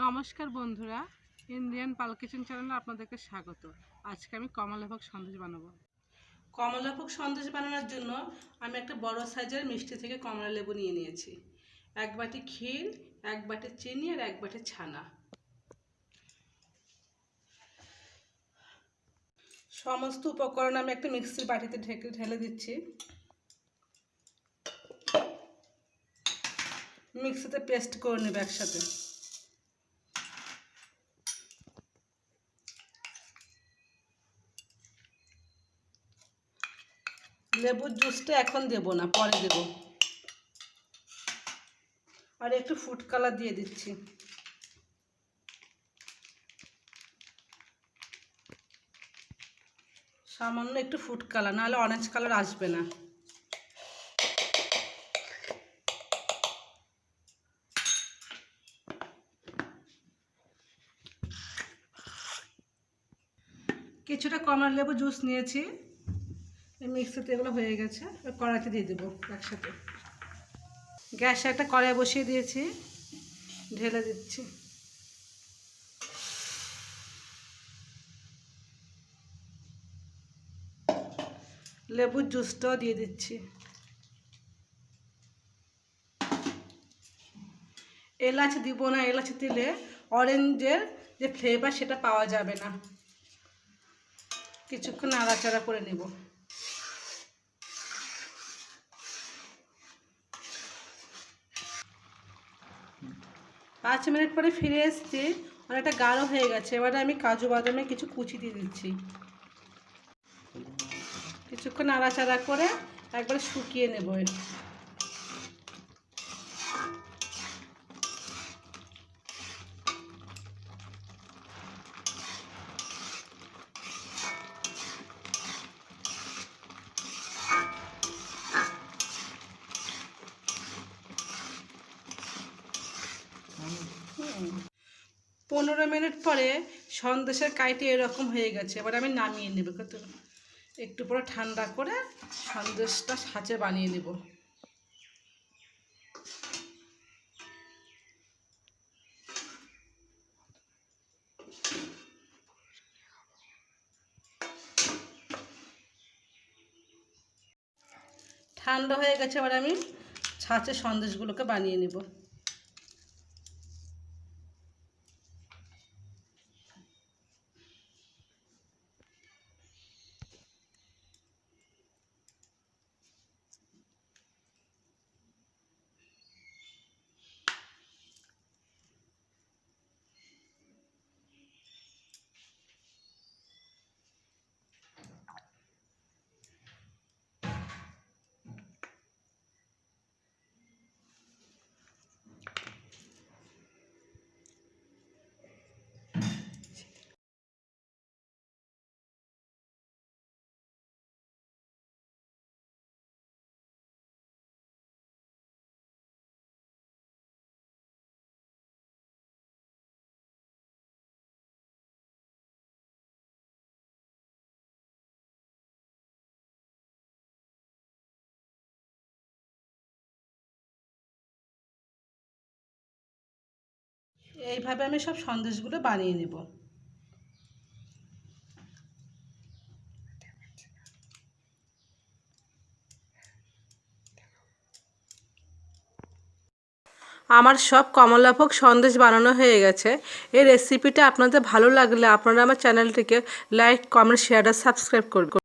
নমস্কার বন্ধুরা, ইন্ডিয়ান পাল কিচেন চ্যানেলে আপনাদেরকে স্বাগত। আজকে আমি কমলাভোগ সন্দেশ বানাবো। কমলাভোগ সন্দেশ বানানোর জন্য আমি একটা বড় সাইজের মিষ্টি থেকে কমলা লেবু নিয়ে নিয়েছি। এক বাটি ক্ষীর, এক বাটি চিনি আর এক বাটি ছানা। সমস্ত উপকরণ আমি একটা মিক্সির বাটিতে ঢেলে দিচ্ছি। মিক্সিতে পেস্ট করে নেব একসাথে। লেবুর জুসটা এখন দেব না, পরে দেব। আর একটু ফুড কালার দিয়ে দিচ্ছি। সামান্য একটু ফুড কালার, নাহলে অরেঞ্জ কালার আসবে না। কিছুটা কমলা লেবু জুস নিয়েছি, মিক্সিতে এগুলো হয়ে গেছে। কড়াইতে দিয়ে দেবো একসাথে। গ্যাসে একটা কড়াই বসিয়ে দিয়েছি, ঢেলে দিচ্ছি। লেবুর জুসটাও দিয়ে দিচ্ছি। এলাচ দিব না, এলাচ দিলে অরেঞ্জের যে ফ্লেভার সেটা পাওয়া যাবে না। কিছুক্ষণ নাড়াচাড়া করে নেব। 5 মিনিট পরে ফিরে এসেছি, অনেকটা গাঢ় হয়ে গেছে। এবারে আমি কাজু বাদামে কিছু কুচি দিয়ে দিচ্ছি। কিছুক্ষণ নাড়াচাড়া করে একবারে শুকিয়ে নেব। পনেরো মিনিট পরে সন্দেশের কাইটি এরকম হয়ে গেছে। এবার আমি নামিয়ে নেব। একটু পরে ঠান্ডা করে সন্দেশটা সাঁচে বানিয়ে নেব। ঠান্ডা হয়ে গেছে, এবার আমি ছাঁচে সন্দেশগুলোকে বানিয়ে নেব। এইভাবে আমি সব সন্দেশগুলো বানিয়ে নেব। আমার সব কমলাভোগ সন্দেশ বানানো হয়ে গেছে। এই রেসিপিটা আপনাদের ভালো লাগলে আপনারা আমার চ্যানেলটিকে লাইক, কমেন্ট, শেয়ার আর সাবস্ক্রাইব করবেন।